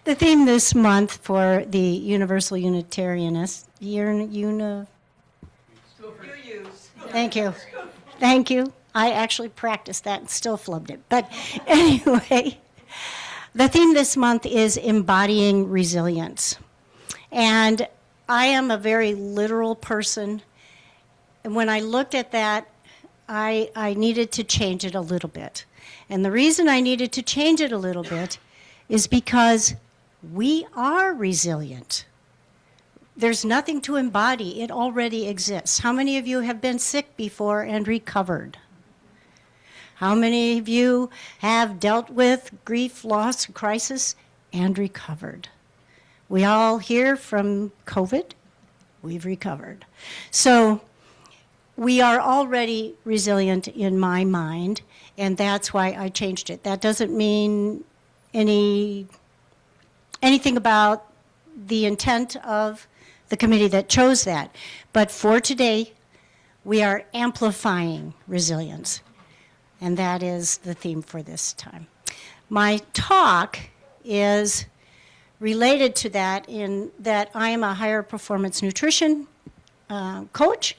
The theme this month for the Universal Unitarianist, Thank you. Thank you. I actually practiced that and still flubbed it. But anyway, the theme this month is embodying resilience. And I am a very literal person. And when I looked at that, I needed to change it a little bit. And the reason I needed to change it a little bit is because we are resilient. There's nothing to embody. It already exists. How many of you have been sick before and recovered? How many of you have dealt with grief, loss, crisis, and recovered? We all hear from COVID, we've recovered. So we are already resilient in my mind, and that's why I changed it. That doesn't mean anything about the intent of the committee that chose that. But for today, we are amplifying resilience. And that is the theme for this time. My talk is related to that in that I am a higher performance nutrition coach.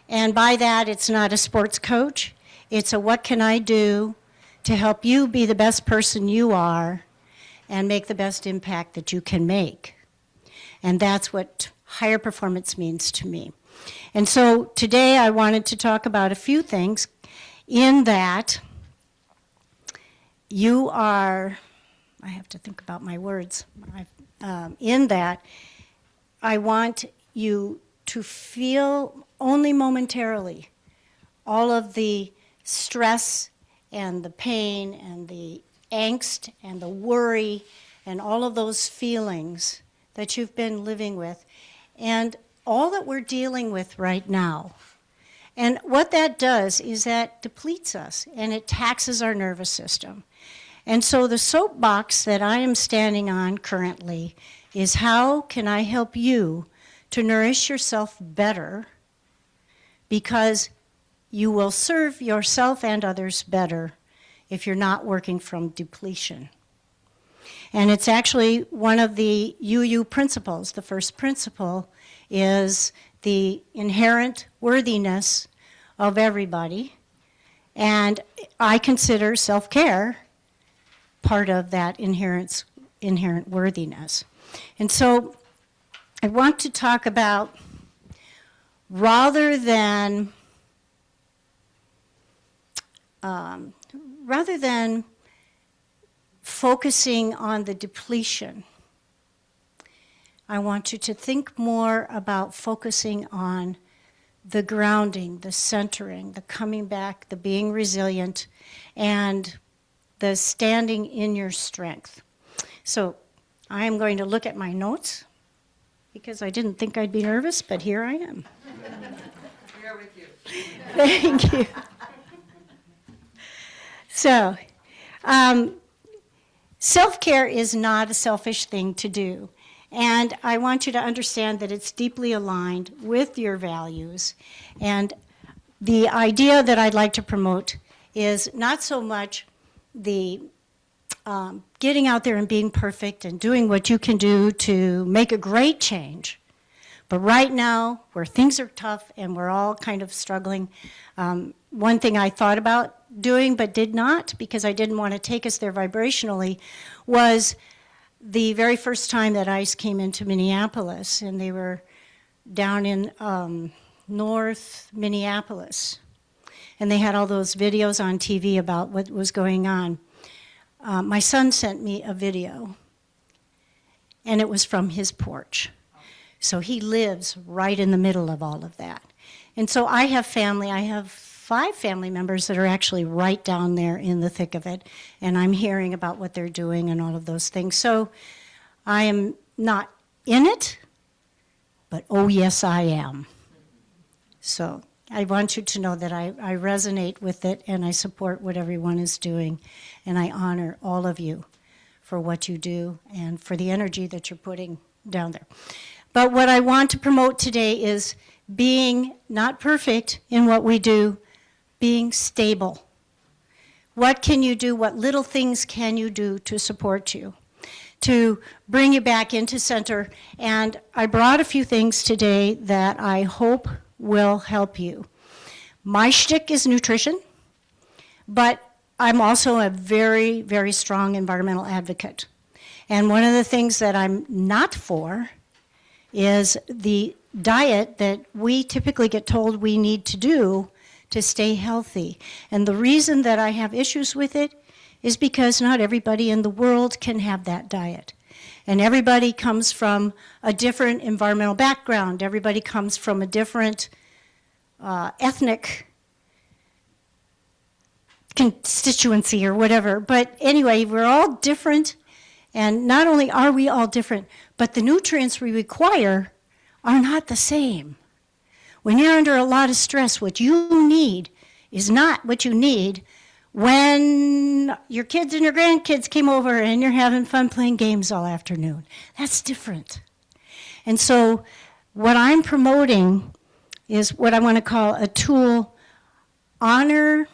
And by that, it's not a sports coach. It's a what can I do to help you be the best person you are and make the best impact that you can make. And that's what higher performance means to me. And so today I wanted to talk about a few things in that you are, I have to think about my words, in that I want you to feel only momentarily all of the stress and the pain and the angst and the worry and all of those feelings that you've been living with and all that we're dealing with right now. And what that does is that depletes us and it taxes our nervous system. And so the soapbox that I am standing on currently is how can I help you to nourish yourself better, because you will serve yourself and others better if you're not working from depletion. And it's actually one of the UU principles. The first principle is the inherent worthiness of everybody. And I consider self-care part of that inherent worthiness. And so I want to talk about, rather than focusing on the depletion, I want you to think more about focusing on the grounding, the centering, the coming back, the being resilient, and the standing in your strength. So I am going to look at my notes because I didn't think I'd be nervous, but here I am. We are with you. Thank you. So, self-care is not a selfish thing to do. And I want you to understand that it's deeply aligned with your values. And the idea that I'd like to promote is not so much the getting out there and being perfect and doing what you can do to make a great change. But right now, where things are tough and we're all kind of struggling, one thing I thought about doing but did not, because I didn't want to take us there vibrationally, was the very first time that ICE came into Minneapolis, and they were down in North Minneapolis. And they had all those videos on TV about what was going on. My son sent me a video, and it was from his porch. So he lives right in the middle of all of that. And so I have family. I have 5 family members that are actually right down there in the thick of it, and I'm hearing about what they're doing and all of those things. So I am not in it, but oh yes I am. So I want you to know that I resonate with it, and I support what everyone is doing, and I honor all of you for what you do and for the energy that you're putting down there. But what I want to promote today is being not perfect in what we do, being stable. What can you do? What little things can you do to support you? to bring you back into center. And I brought a few things today that I hope will help you. My shtick is nutrition, but I'm also a very, very strong environmental advocate. And one of the things that I'm not for is the diet that we typically get told we need to do to stay healthy. And the reason that I have issues with it is because not everybody in the world can have that diet. And everybody comes from a different environmental background. Everybody comes from a different ethnic constituency or whatever. But anyway, we're all different. And not only are we all different, but the nutrients we require are not the same. When you're under a lot of stress, what you need is not what you need when your kids and your grandkids came over and you're having fun playing games all afternoon. That's different. And so what I'm promoting is what I want to call a tool: honor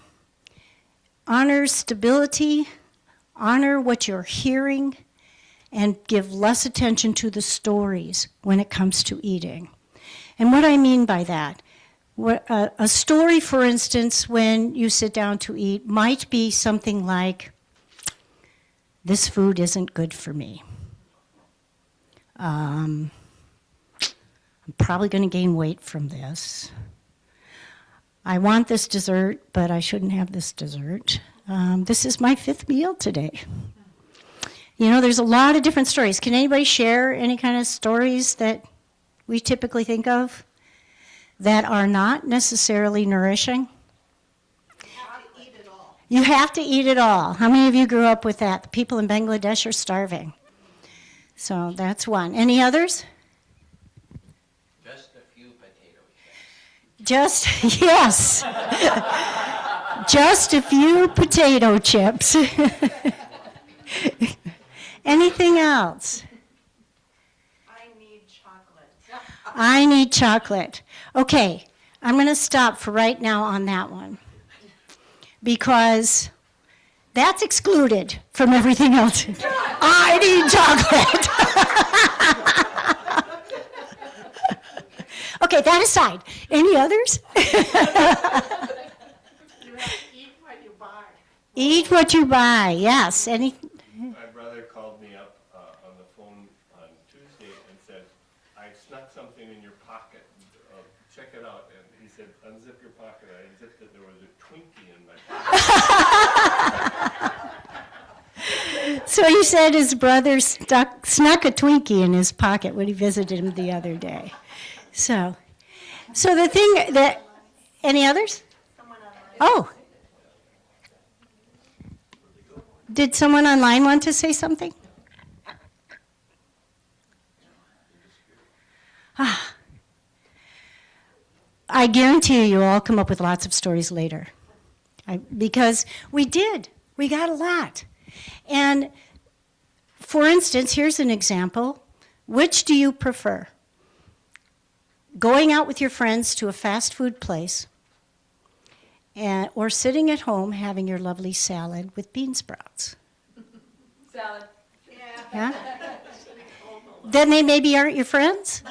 stability, honor what you're hearing, and give less attention to the stories when it comes to eating. And what I mean by that, a story, for instance, when you sit down to eat might be something like, this food isn't good for me. I'm probably going to gain weight from this. I want this dessert, but I shouldn't have this dessert. This is my 5th meal today. You know, there's a lot of different stories. Can anybody share any kind of stories that we typically think of that are not necessarily nourishing? You have to eat it all. You have to eat it all. How many of you grew up with that? The people in Bangladesh are starving. So that's one. Any others? Just a few potato chips. Yes. Just a few potato chips. Anything else? I need chocolate. I need chocolate. Okay, I'm going to stop for right now on that one because that's excluded from everything else. I need chocolate. Okay, that aside. Any others? You have to eat what you buy. Eat what you buy, yes. Any? My brother called me up on the phone on Tuesday and said, I snuck something in your pocket. Check it out. And he said, unzip your pocket. I unzipped it. There was a Twinkie in my pocket. So he said his brother snuck a Twinkie in his pocket when he visited him the other day. So the thing that, any others? Oh. Did someone online want to say something? I guarantee you'll all come up with lots of stories later. Because we did. We got a lot. And for instance, here's an example. Which do you prefer? Going out with your friends to a fast food place or sitting at home having your lovely salad with bean sprouts? Salad. Yeah? Then they maybe aren't your friends?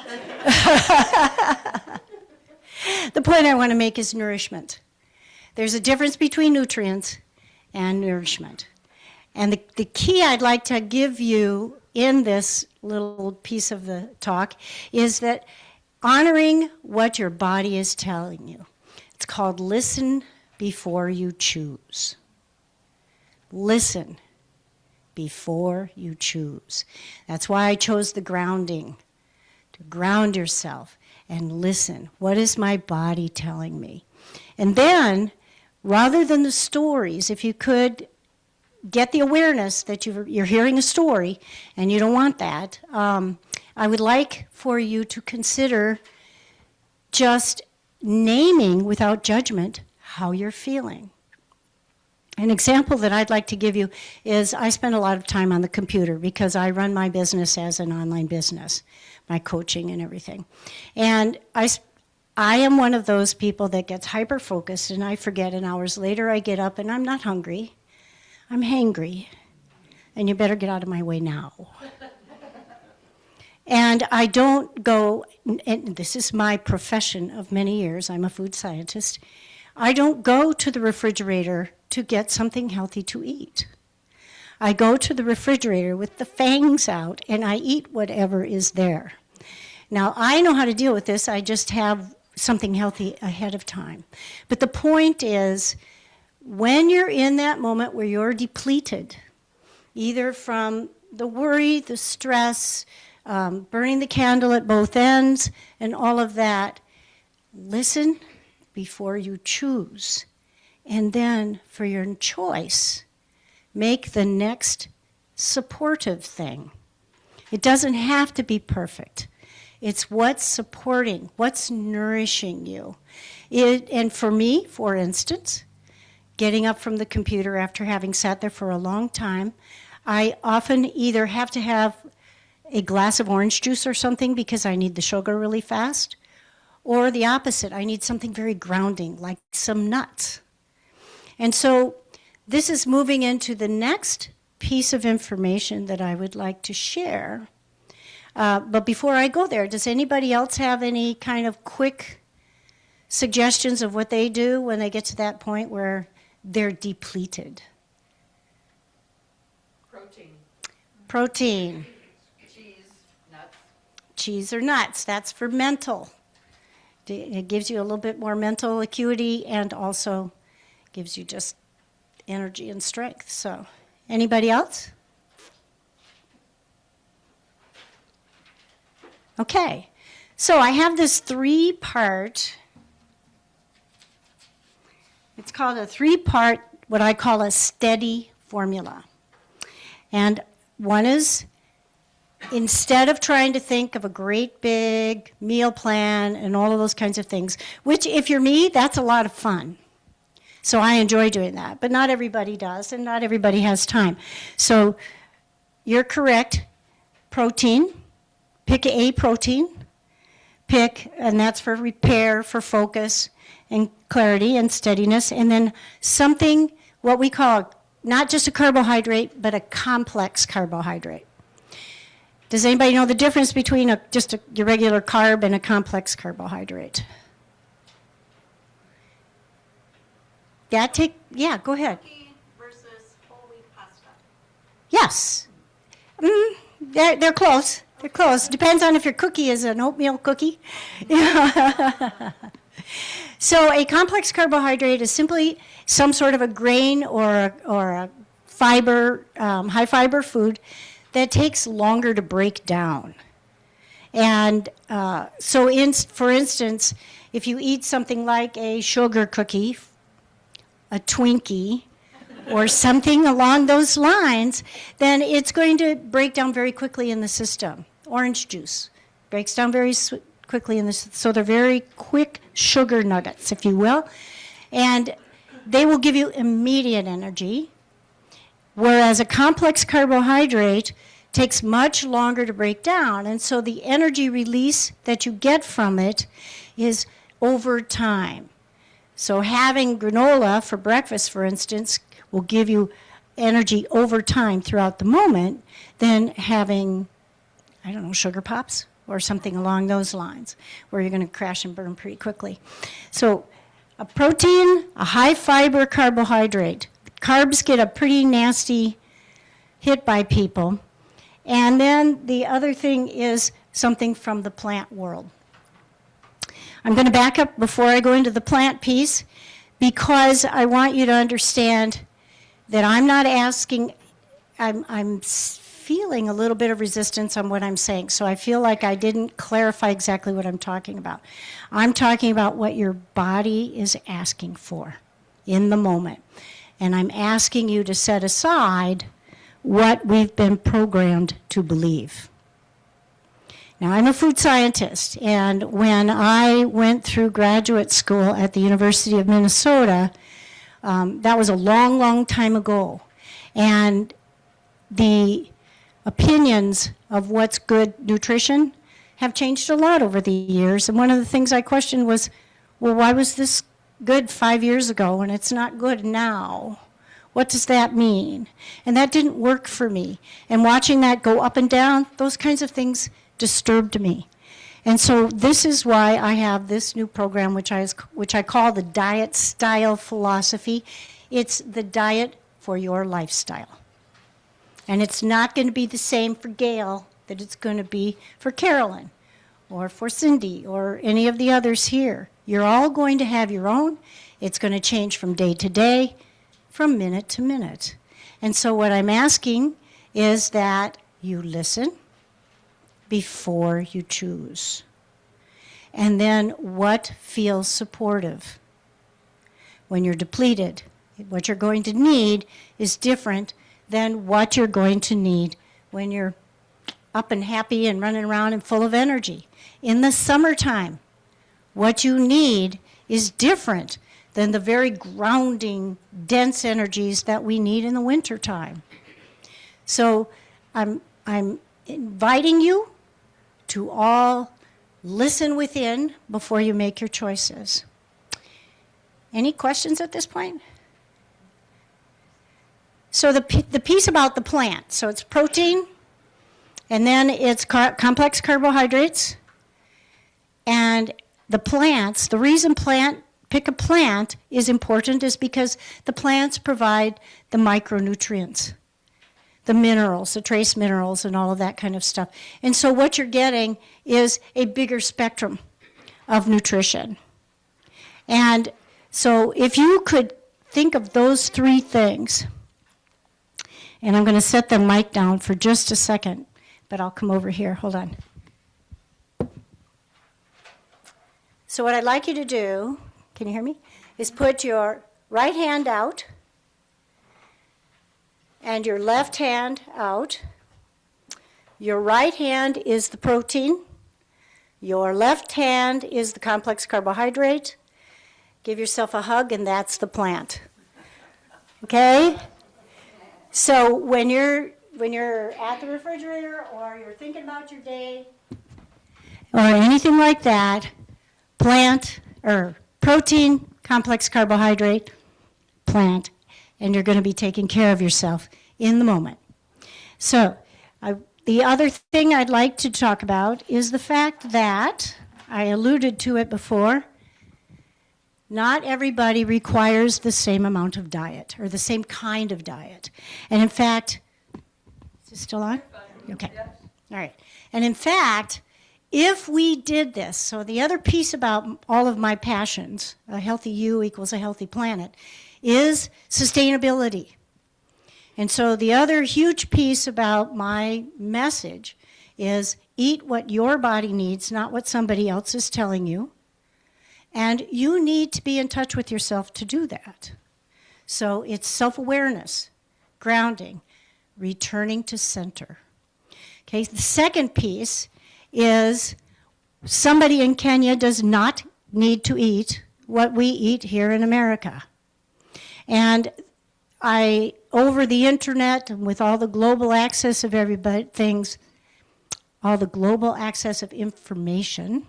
The point I want to make is nourishment. There's a difference between nutrients and nourishment. And the key I'd like to give you in this little piece of the talk is that honoring what your body is telling you. It's called listen before you choose. Listen before you choose. That's why I chose the grounding, to ground yourself and listen. What is my body telling me? And then, rather than the stories, if you could get the awareness that you're hearing a story and you don't want that, I would like for you to consider just naming without judgment how you're feeling. An example that I'd like to give you is I spend a lot of time on the computer because I run my business as an online business, my coaching and everything. And I am one of those people that gets hyper-focused and I forget, and hours later I get up and I'm not hungry. I'm hangry. and you better get out of my way now. And I don't go, and this is my profession of many years, I'm a food scientist, I don't go to the refrigerator to get something healthy to eat. I go to the refrigerator with the fangs out and I eat whatever is there. Now, I know how to deal with this, I just have something healthy ahead of time. But the point is, when you're in that moment where you're depleted, either from the worry, the stress, burning the candle at both ends, and all of that, listen before you choose. And then for your choice, make the next supportive thing. It doesn't have to be perfect. It's what's supporting, what's nourishing you. And for me, for instance, getting up from the computer after having sat there for a long time, I often either have to have a glass of orange juice or something because I need the sugar really fast, or the opposite, I need something very grounding, like some nuts. And so this is moving into the next piece of information that I would like to share. But before I go there, does anybody else have any kind of quick suggestions of what they do when they get to that point where they're depleted? Protein. Cheese or nuts, that's for mental. It gives you a little bit more mental acuity and also gives you just energy and strength. So, anybody else? Okay, so I have this 3-part, it's called a 3-part, what I call a steady formula. And one is, instead of trying to think of a great big meal plan and all of those kinds of things, which if you're me, that's a lot of fun. So I enjoy doing that, but not everybody does, and not everybody has time. So you're correct, protein, pick a protein, and that's for repair, for focus, and clarity, and steadiness, and then something, what we call not just a carbohydrate, but a complex carbohydrate. Does anybody know the difference between your regular carb and a complex carbohydrate? Yeah, go ahead. Cookie versus whole wheat pasta. Yes. They're close. They're close. Depends on if your cookie is an oatmeal cookie. So a complex carbohydrate is simply some sort of a grain or a fiber, high fiber food that takes longer to break down. And for instance, if you eat something like a sugar cookie, a Twinkie, or something along those lines, then it's going to break down very quickly in the system. Orange juice breaks down very quickly in the system. So they're very quick sugar nuggets, if you will. And they will give you immediate energy, whereas a complex carbohydrate takes much longer to break down. And so the energy release that you get from it is over time. So having granola for breakfast, for instance, will give you energy over time throughout the moment than having, I don't know, sugar pops or something along those lines where you're going to crash and burn pretty quickly. So a protein, a high fiber carbohydrate. Carbs get a pretty nasty hit by people. And then the other thing is something from the plant world. I'm going to back up before I go into the plant piece because I want you to understand that I'm not asking, I'm feeling a little bit of resistance on what I'm saying. So I feel like I didn't clarify exactly what I'm talking about. I'm talking about what your body is asking for in the moment. And I'm asking you to set aside what we've been programmed to believe. Now, I'm a food scientist, and when I went through graduate school at the University of Minnesota, that was a long, long time ago. And the opinions of what's good nutrition have changed a lot over the years. And one of the things I questioned was, well, why was this good 5 years ago and it's not good now? What does that mean? And that didn't work for me. And watching that go up and down, those kinds of things disturbed me. And so this is why I have this new program, which I call the Diet Style Philosophy. It's the diet for your lifestyle. And it's not going to be the same for Gail that it's going to be for Carolyn or for Cindy or any of the others here. You're all going to have your own. It's going to change from day to day, from minute to minute. And so what I'm asking is that you listen before you choose. And then what feels supportive? When you're depleted, what you're going to need is different than what you're going to need when you're up and happy and running around and full of energy. In the summertime, what you need is different than the very grounding, dense energies that we need in the wintertime. So I'm inviting you to all listen within before you make your choices. Any questions at this point? So the piece about the plant, so it's protein, and then it's complex carbohydrates, and the plants, the reason pick a plant is important is because the plants provide the micronutrients, the minerals, the trace minerals, and all of that kind of stuff. And so what you're getting is a bigger spectrum of nutrition. And so if you could think of those three things, and I'm going to set the mic down for just a second, but I'll come over here. Hold on. So what I'd like you to do, can you hear me, is put your right hand out and your left hand out. Your right hand is the protein. Your left hand is the complex carbohydrate. Give yourself a hug, and that's the plant. Okay? So when you're at the refrigerator or you're thinking about your day or anything like that, plant or protein, complex carbohydrate, plant, and you're going to be taking care of yourself in the moment. So the other thing I'd like to talk about is the fact that, I alluded to it before, not everybody requires the same amount of diet or the same kind of diet. And in fact, is it still on? Okay. All right. And in fact, if we did this, so the other piece about all of my passions, a healthy you equals a healthy planet, is sustainability. And so the other huge piece about my message is eat what your body needs, not what somebody else is telling you. And you need to be in touch with yourself to do that. So it's self-awareness, grounding, returning to center. Okay, the second piece is somebody in Kenya does not need to eat what we eat here in America. And over the internet and with all the global access of all the global access of information,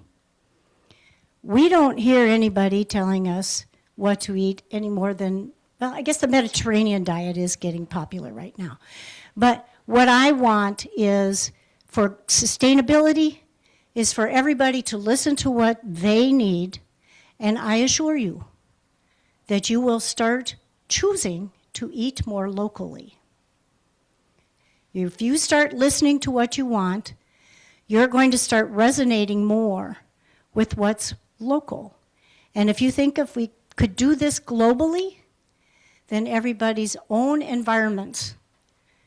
we don't hear anybody telling us what to eat any more than, well, I guess the Mediterranean diet is getting popular right now. But what I want is for sustainability is for everybody to listen to what they need, and I assure you that you will start choosing to eat more locally. If you start listening to what you want, you're going to start resonating more with what's local. And if you think if we could do this globally, then everybody's own environments,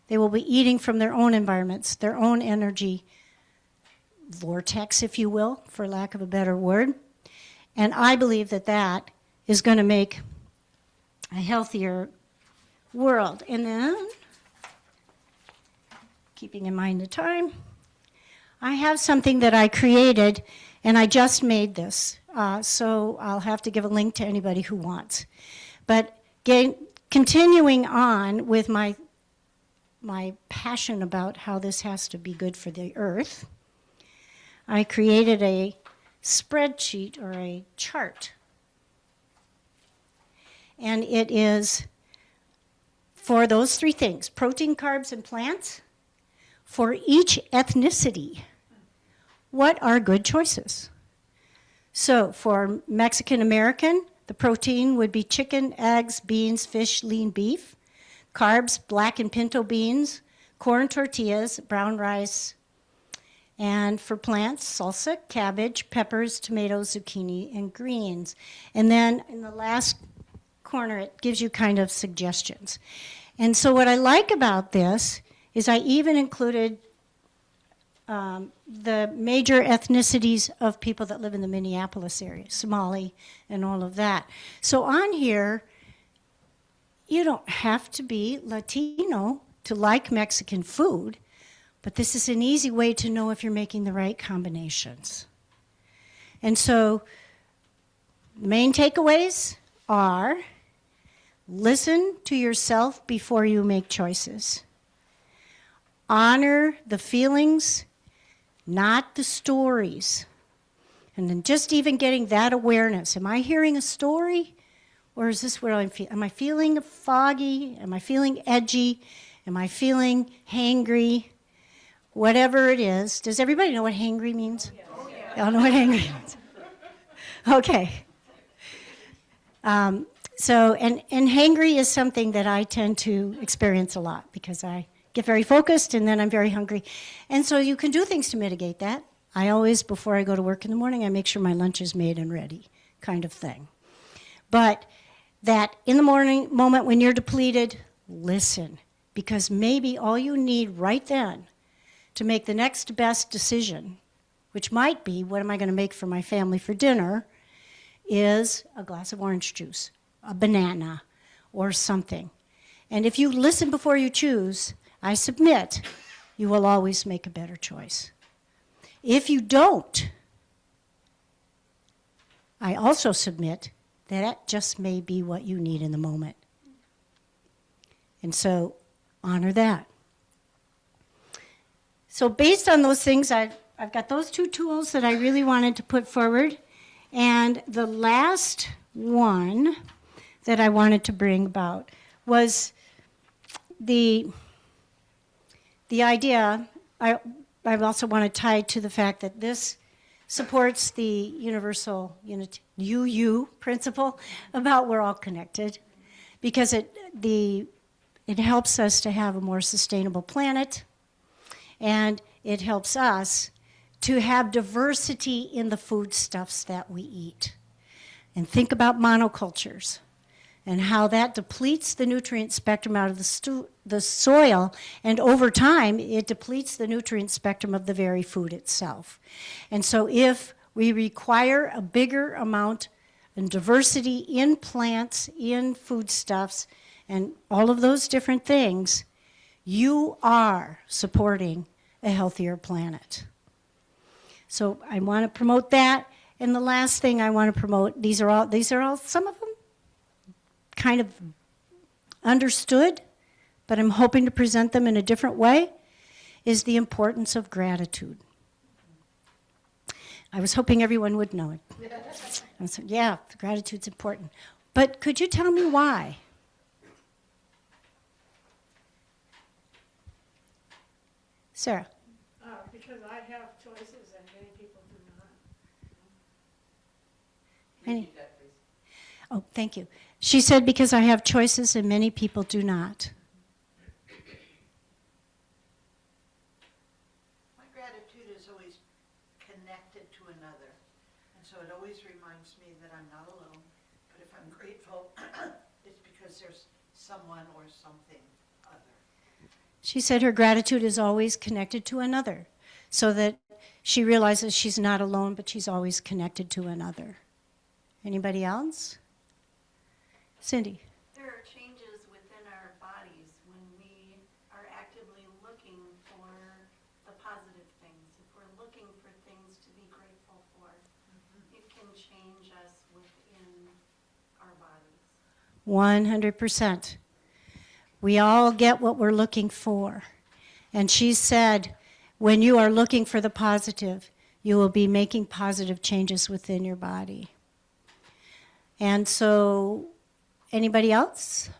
they will be eating from their own environments, their own energy vortex, if you will, for lack of a better word. And I believe that that is going to make a healthier world. And then, keeping in mind the time, I have something that I created, and I just made this. So I'll have to give a link to anybody who wants. But continuing on with my passion about how this has to be good for the earth, I created a spreadsheet or a chart. And it is for those three things, protein, carbs, and plants, for each ethnicity, what are good choices? So for Mexican American, the protein would be chicken, eggs, beans, fish, lean beef. Carbs, black and pinto beans, corn tortillas, brown rice. And for plants, salsa, cabbage, peppers, tomatoes, zucchini, and greens. And then in the last corner, it gives you kind of suggestions. And so what I like about this is I even included the major ethnicities of people that live in the Minneapolis area, Somali and all of that. So on here, you don't have to be Latino to like Mexican food, but this is an easy way to know if you're making the right combinations. And so the main takeaways are listen to yourself before you make choices. Honor the feelings, not the stories. And then just even getting that awareness. Am I hearing a story? Or is this what I'm feeling? Am I feeling foggy? Am I feeling edgy? Am I feeling hangry? Whatever it is. Does everybody know what hangry means? Oh, yeah. Y'all know what hangry means? Okay. And hangry is something that I tend to experience a lot because I get very focused and then I'm very hungry. And so you can do things to mitigate that. I always, before I go to work in the morning, I make sure my lunch is made and ready, kind of thing. But that in the morning moment when you're depleted, listen, because maybe all you need right then to make the next best decision, which might be what am I going to make for my family for dinner, is a glass of orange juice, a banana, or something. And if you listen before you choose, I submit, you will always make a better choice. If you don't, I also submit that just may be what you need in the moment. And so, honor that. So based on those things, I've got those two tools that I really wanted to put forward. And the last one that I wanted to bring about was the idea, I also want to tie to the fact that this supports the universal unity, UU principle about we're all connected, because it helps us to have a more sustainable planet, and it helps us to have diversity in the foodstuffs that we eat. And think about monocultures and how that depletes the nutrient spectrum out of the soil, and over time it depletes the nutrient spectrum of the very food itself. And so if we require a bigger amount and diversity in plants, in foodstuffs, and all of those different things, you are supporting a healthier planet. So I want to promote that. And the last thing I want to promote, these are all some of them kind of understood, but I'm hoping to present them in a different way, is the importance of gratitude. I was hoping everyone would know it. I said, yeah, gratitude's important. But could you tell me why? Sarah. Because I have choices and many people do not. Any? Oh, thank you. She said, because I have choices and many people do not. My gratitude is always connected to another. And so it always reminds me that I'm not alone. But if I'm grateful, it's because there's someone or something other. She said her gratitude is always connected to another, so that she realizes she's not alone, but she's always connected to another. Anybody else? Cindy. There are changes within our bodies when we are actively looking for the positive things. If we're looking for things to be grateful for, it can change us within our bodies. 100%. We all get what we're looking for. And she said, when you are looking for the positive, you will be making positive changes within your body. And so, anybody else?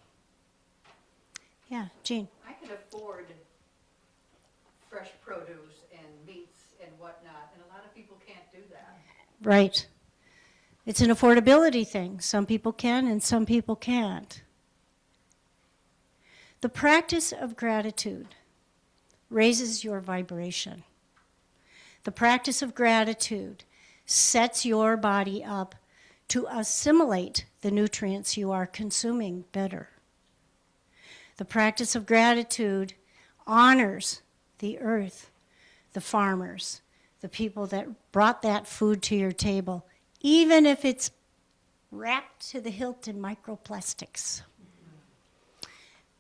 Yeah, Jean. I can afford fresh produce and meats and whatnot, and a lot of people can't do that. Right. It's an affordability thing. Some people can and some people can't. The practice of gratitude raises your vibration. The practice of gratitude sets your body up to assimilate the nutrients you are consuming better. The practice of gratitude honors the earth, the farmers, the people that brought that food to your table, even if it's wrapped to the hilt in microplastics.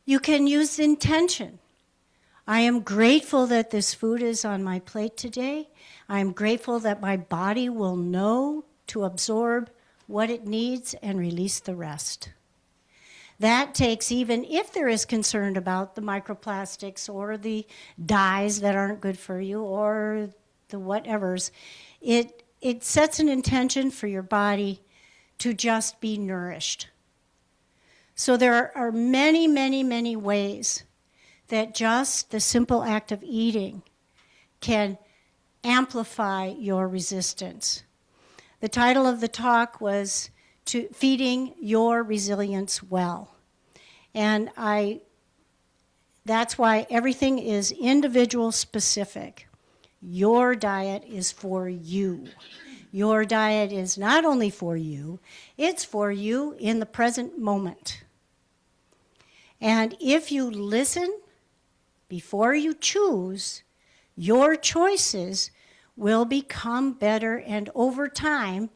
You can use intention. I am grateful that this food is on my plate today. I am grateful that my body will know to absorb what it needs and release the rest. That takes, even if there is concern about the microplastics or the dyes that aren't good for you or the whatevers, it sets an intention for your body to just be nourished. So there are many, many, many ways that just the simple act of eating can amplify your resistance. The title of the talk was Feeding Your Resilience Well. And that's why everything is individual specific. Your diet is for you. Your diet is not only for you, it's for you in the present moment. And if you listen before you choose, your choices will become better, and over time,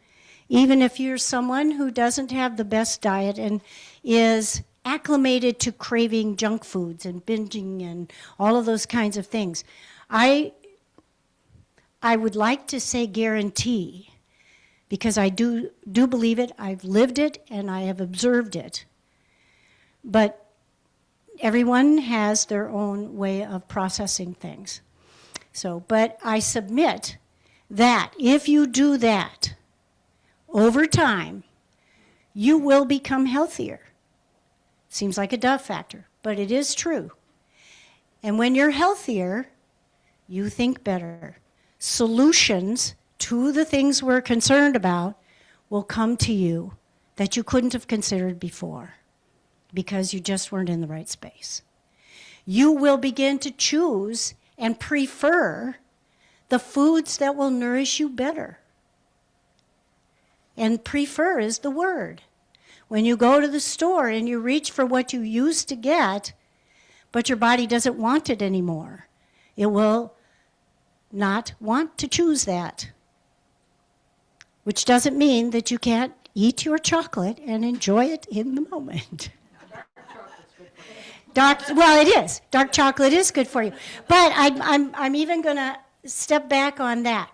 even if you're someone who doesn't have the best diet and is acclimated to craving junk foods and binging and all of those kinds of things, I would like to say guarantee, because I do believe it, I've lived it, and I have observed it. But everyone has their own way of processing things. But I submit that if you do that, over time, you will become healthier. Seems like a Dove factor, but it is true. And when you're healthier, you think better. Solutions to the things we're concerned about will come to you that you couldn't have considered before because you just weren't in the right space. You will begin to choose and prefer the foods that will nourish you better. And prefer is the word. When you go to the store and you reach for what you used to get, but your body doesn't want it anymore, it will not want to choose that. Which doesn't mean that you can't eat your chocolate and enjoy it in the moment. Well, it is. Dark chocolate is good for you. But I'm even going to step back on that,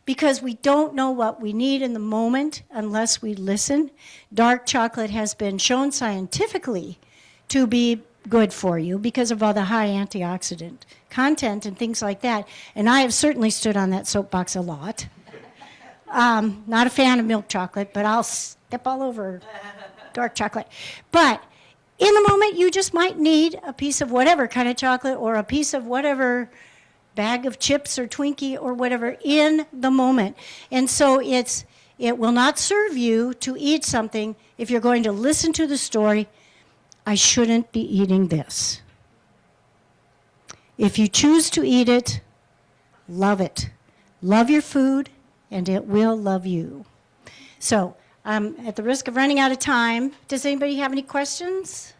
because we don't know what we need in the moment unless we listen. Dark chocolate has been shown scientifically to be good for you because of all the high antioxidant content and things like that. And I have certainly stood on that soapbox a lot. Not a fan of milk chocolate, but I'll step all over dark chocolate. But in the moment, you just might need a piece of whatever kind of chocolate or a piece of whatever bag of chips or Twinkie or whatever in the moment. And so it will not serve you to eat something if you're going to listen to the story, I shouldn't be eating this. If you choose to eat it, love it. Love your food, and it will love you. So, at the risk of running out of time, does anybody have any questions?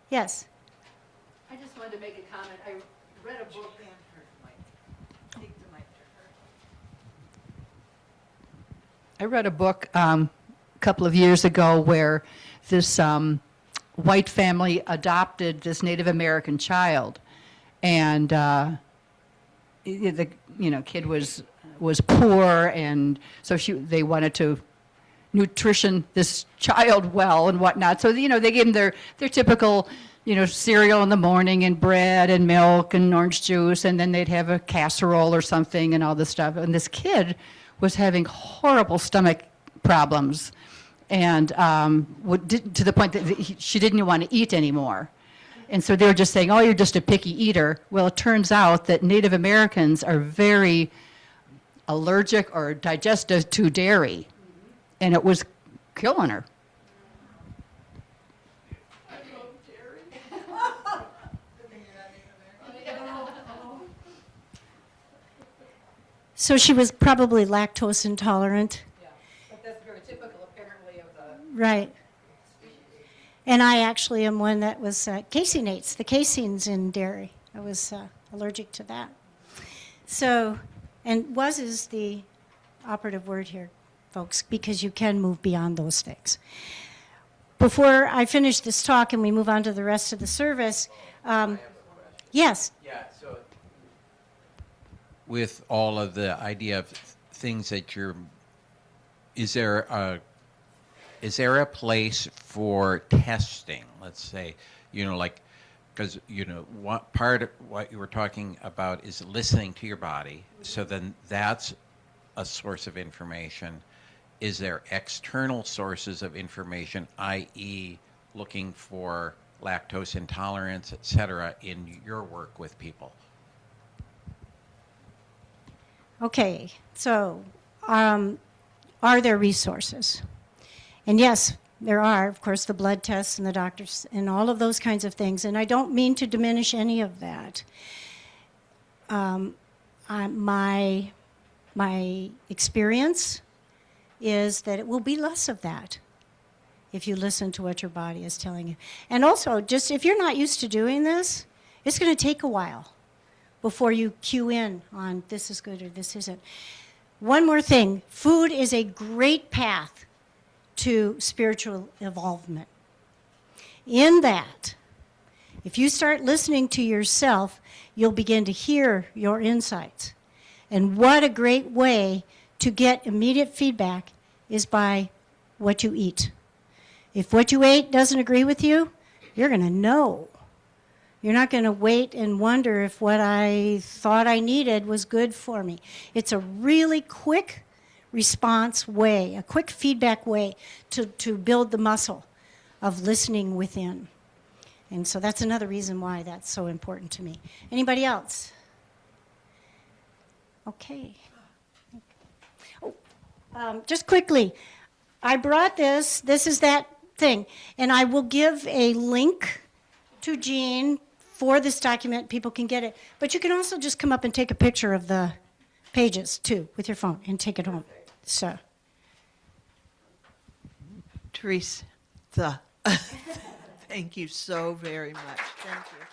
Yes. I just wanted to make a comment. I read a book. I read a book a couple of years ago where this white family adopted this Native American child, and the kid was poor, and so they wanted to nutrition this child well and whatnot. So they gave them their typical cereal in the morning and bread and milk and orange juice, and then they'd have a casserole or something and all this stuff. And this kid was having horrible stomach problems. and to the point that she didn't want to eat anymore. And so they were just saying, oh, you're just a picky eater. Well, it turns out that Native Americans are very allergic or digestive to dairy, and it was killing her. So she was probably lactose intolerant. Yeah, but that's very typical, apparently, of the Right. And I actually am one that was caseinates, the caseins in dairy. I was allergic to that. So, and was is the operative word here, folks, because you can move beyond those things. Before I finish this talk and we move on to the rest of the service, yes. Yeah, so with all of the idea of things that is there a place for testing? Let's say, like, because what part of what you were talking about is listening to your body. So then that's a source of information. Is there external sources of information, i.e., looking for lactose intolerance, et cetera, in your work with people? Okay, so are there resources? And yes, there are, of course, the blood tests and the doctors and all of those kinds of things. And I don't mean to diminish any of that. My experience is that it will be less of that if you listen to what your body is telling you. And also, just if you're not used to doing this, it's going to take a while before you cue in on this is good or this isn't. One more thing, food is a great path to spiritual involvement. In that, if you start listening to yourself, you'll begin to hear your insights. And what a great way to get immediate feedback is by what you eat. If what you ate doesn't agree with you, you're going to know. You're not going to wait and wonder if what I thought I needed was good for me. It's a really quick response way, a quick feedback way to build the muscle of listening within. And so that's another reason why that's so important to me. Anybody else? Okay. Just quickly, I brought this. This is that thing. And I will give a link to Jean for this document. People can get it. But you can also just come up and take a picture of the pages, too, with your phone and take it home. So, Teresa, thank you so very much. Thank you.